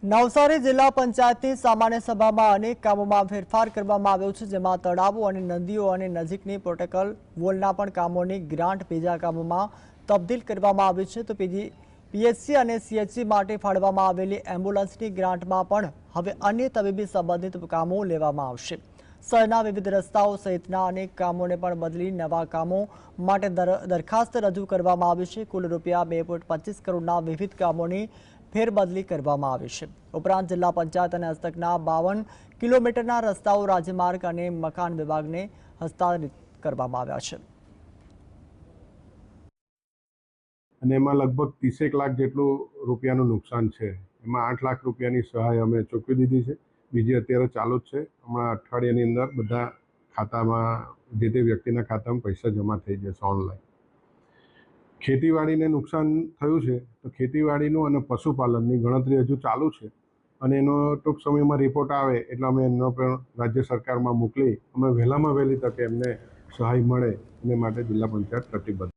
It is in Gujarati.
નવસારી જિલ્લા પંચાયતની સામાન્ય સભામાં અનેક કામોમાં ફેરફાર કરવામાં આવ્યો છે, જેમાં તળાવો અને નદીઓ અને નજીકની પ્રોટોકોલ વોલના પણ કામોની ગ્રાન્ટ બીજા કામોમાં તબદીલ કરવામાં આવી છે. તો પીએચસી અને સીએચસી માટે ફાળવવામાં આવેલી એમ્બ્યુલન્સની ગ્રાન્ટમાં પણ હવે અન્ય તબીબી સંબંધિત કામો લેવામાં આવશે. શહેરના વિવિધ રસ્તાઓ સહિતના અનેક કામોને પણ બદલી નવા કામો માટે દરખાસ્ત રજૂ કરવામાં આવી છે. કુલ રૂપિયા 2.25 કરોડના વિવિધ કામોની ફેરબદલી કરવામાં આવી છે. ઉપરાંત જિલ્લા પંચાયત અને હસ્તકના 52 કિલોમીટરના રસ્તાઓ રાજમાર્ગ અને મકાન વિભાગને હસ્તાંતરિત કરવામાં આવ્યા છે. અને એમાં લગભગ 30 લાખ જેટલું રૂપિયાનું નુકસાન છે. એમાં 8 લાખ રૂપિયાની સહાય અમે ચૂકવી દીધી છે. બીજી અત્યારે ચાલુ જ છે. હમણાં અઠવાડિયાની અંદર બધા ખાતામાં જે તે વ્યક્તિના ખાતામાં પૈસા જમા થઈ જશે ઓનલાઈન. ખેતીવાડીને નુકસાન થયું છે તો ખેતીવાડીનું અને પશુપાલનની ગણતરી હજુ ચાલુ છે અને એનો ટૂંક સમયમાં રિપોર્ટ આવે એટલે અમે એનો પણ રાજ્ય સરકારમાં મોકલી અમે વહેલામાં વહેલી તકે એમને સહાય મળે એને માટે જિલ્લા પંચાયત કટિબદ્ધ.